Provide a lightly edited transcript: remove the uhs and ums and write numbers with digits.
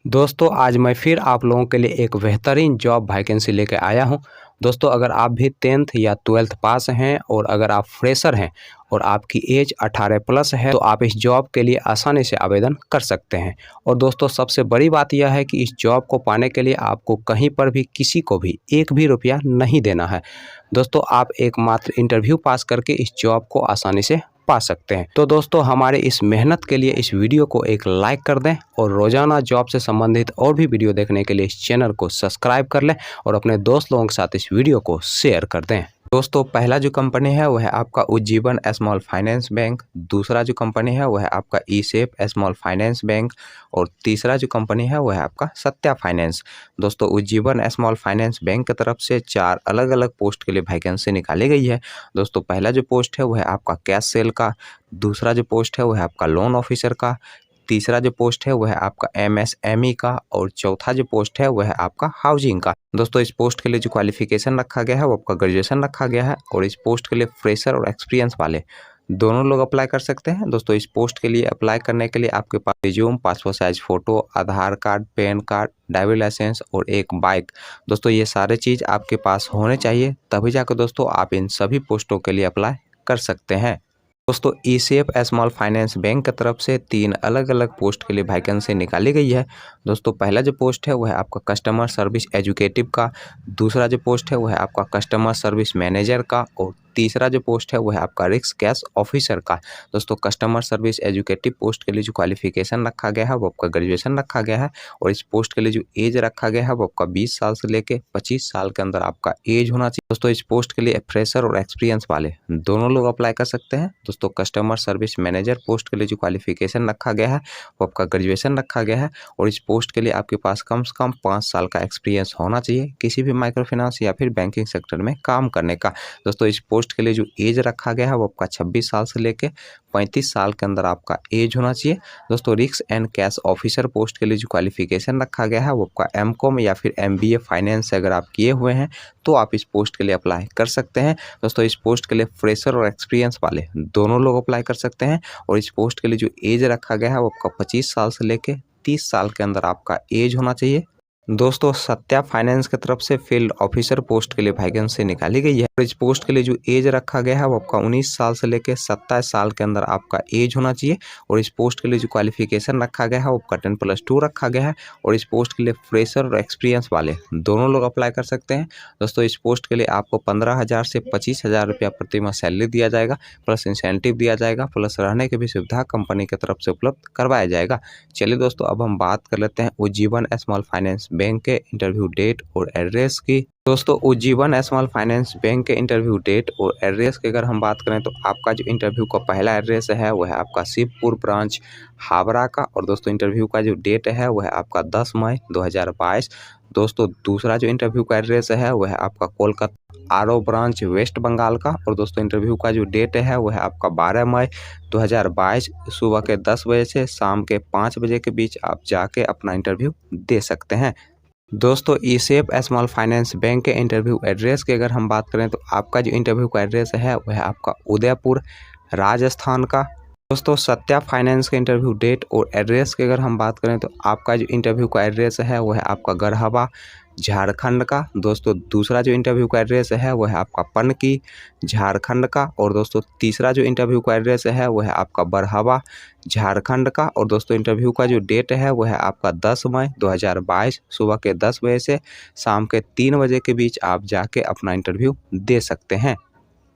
दोस्तों आज मैं फिर आप लोगों के लिए एक बेहतरीन जॉब वैकेंसी लेकर आया हूं। दोस्तों अगर आप भी 10th या 12th पास हैं और अगर आप फ्रेशर हैं और आपकी एज 18 प्लस है तो आप इस जॉब के लिए आसानी से आवेदन कर सकते हैं। और दोस्तों सबसे बड़ी बात यह है कि इस जॉब को पाने के लिए आपको कहीं पर भी किसी को भी एक भी रुपया नहीं देना है। दोस्तों आप एकमात्र इंटरव्यू पास करके इस जॉब को आसानी से पा सकते हैं। तो दोस्तों हमारे इस मेहनत के लिए इस वीडियो को एक लाइक कर दें और रोजाना जॉब से संबंधित और भी वीडियो देखने के लिए इस चैनल को सब्सक्राइब कर लें और अपने दोस्त लोगों के साथ इस वीडियो को शेयर कर दें। दोस्तों पहला जो कंपनी है वह है आपका उज्जीवन स्मॉल फाइनेंस बैंक, दूसरा जो कंपनी है वह है आपका ई-सेफ स्मॉल फाइनेंस बैंक और तीसरा जो कंपनी है वह है आपका सत्या फाइनेंस। दोस्तों उज्जीवन स्मॉल फाइनेंस बैंक की तरफ से 4 अलग अलग पोस्ट के लिए वैकेंसी निकाली गई है। दोस्तों पहला जो पोस्ट है वह है आपका कैश सेल का, दूसरा जो पोस्ट है वह है आपका लोन ऑफिसर का, तीसरा जो पोस्ट है वह है आपका एमएसएमई का और चौथा जो पोस्ट है वह है आपका हाउसिंग का। दोस्तों इस पोस्ट के लिए जो क्वालिफिकेशन रखा गया है वो आपका ग्रेजुएशन रखा गया है और इस पोस्ट के लिए फ्रेशर और एक्सपीरियंस वाले दोनों लोग अप्लाई कर सकते हैं। दोस्तों इस पोस्ट के लिए अप्लाई करने के लिए आपके पास resume, passport size photo, Aadhaar card, pan card, driving licence और एक बाइक, दोस्तों ये सारे चीज़ आपके पास होने चाहिए, तभी जाकर दोस्तों आप इन सभी पोस्टों के लिए अप्लाई कर सकते हैं। दोस्तों ई-सेफ स्मॉल फाइनेंस बैंक की तरफ से 3 अलग अलग पोस्ट के लिए वैकेंसी निकाली गई है। दोस्तों पहला जो पोस्ट है वह है आपका कस्टमर सर्विस एजुकेटिव का, दूसरा जो पोस्ट है वह है आपका कस्टमर सर्विस मैनेजर का और तीसरा जो पोस्ट है वह है आपका रिस्क कैश ऑफिसर का। दोस्तों कस्टमर सर्विस एजुकेटिव पोस्ट के लिए जो क्वालिफिकेशन रखा गया है वो आपका ग्रेजुएशन रखा गया है और इस पोस्ट के लिए जो एज रखा गया है वो आपका 20 साल से लेके 25 साल के अंदर आपका एज होना चाहिए। दोस्तों इस पोस्ट के लिए फ्रेशर और एक्सपीरियंस वाले दोनों लोग अप्लाई कर सकते हैं। दोस्तों कस्टमर सर्विस मैनेजर पोस्ट के लिए जो क्वालिफिकेशन रखा गया है वो आपका ग्रेजुएशन रखा गया है और इस पोस्ट के लिए आपके पास कम से कम 5 साल का एक्सपीरियंस होना चाहिए किसी भी माइक्रो फाइनेंस या फिर बैंकिंग सेक्टर में काम करने का। दोस्तों इस पोस्ट के लिए जो एज रखा गया है वो आपका 26 साल से लेके 35 साल के अंदर आपका एज होना चाहिए। दोस्तों risk and cash officer post के लिए जो क्वालिफिकेशन रखा गया है वो आपका एमकॉम या फिर एमबीए फाइनेंस से अगर आप किए हुए हैं तो आप इस पोस्ट के लिए अप्लाई कर सकते हैं। दोस्तों इस पोस्ट के लिए फ्रेशर और एक्सपीरियंस वाले दोनों लोग अप्लाई कर सकते हैं और इस पोस्ट के लिए जो एज रखा गया है वो आपका 25 साल से लेके 30 साल के अंदर आपका एज होना चाहिए। दोस्तों सत्या फाइनेंस की तरफ से फील्ड ऑफिसर पोस्ट के लिए वैकेंसी निकाली गई है और इस पोस्ट के लिए जो एज रखा गया है वो आपका 19 साल से लेकर 27 साल के अंदर आपका एज होना चाहिए और इस पोस्ट के लिए जो क्वालिफिकेशन रखा गया है वो आपका 10+2 रखा गया है और इस पोस्ट के लिए फ्रेशर और एक्सपीरियंस वाले दोनों लोग अप्लाई कर सकते हैं। दोस्तों इस पोस्ट के लिए आपको 15,000 से 25,000 रुपया प्रति माह सैलरी दिया जाएगा, प्लस इंसेंटिव दिया जाएगा, प्लस रहने की भी सुविधा कंपनी की तरफ से उपलब्ध करवाया जाएगा। चलिए दोस्तों अब हम बात कर लेते हैं उज्जीवन स्मॉल फाइनेंस बैंक के इंटरव्यू डेट और एड्रेस की। दोस्तों उज्जीवन स्मॉल फाइनेंस बैंक के इंटरव्यू डेट और एड्रेस की अगर हम बात करें तो आपका जो इंटरव्यू का पहला एड्रेस है वह है आपका शिवपुर ब्रांच हावड़ा का और दोस्तों इंटरव्यू का जो डेट है वह है आपका 10 मई 2022। दोस्तों दूसरा जो इंटरव्यू का एड्रेस है वह है आपका Kolkata RO branch West Bengal का और दोस्तों इंटरव्यू का जो डेट है वह है आपका 12 मई 2022 सुबह के 10 बजे से शाम के 5 बजे के बीच आप जाके अपना इंटरव्यू दे सकते हैं। दोस्तों ई-सेफ स्मॉल फाइनेंस बैंक के इंटरव्यू एड्रेस की अगर हम बात करें तो आपका जो इंटरव्यू का एड्रेस है वह है आपका उदयपुर राजस्थान का। दोस्तों सत्या फाइनेंस के इंटरव्यू डेट और एड्रेस की अगर हम बात करें तो आपका जो इंटरव्यू का एड्रेस है वह है आपका गढ़वा झारखंड का। दोस्तों दूसरा जो इंटरव्यू का एड्रेस है वह है आपका पनकी झारखंड का और दोस्तों तीसरा जो इंटरव्यू का एड्रेस है वह है आपका बरहवा झारखंड का और दोस्तों इंटरव्यू का जो डेट है वह है आपका 10 मई 2022 सुबह के 10 बजे से शाम के 3 बजे के बीच आप जाके अपना इंटरव्यू दे सकते हैं।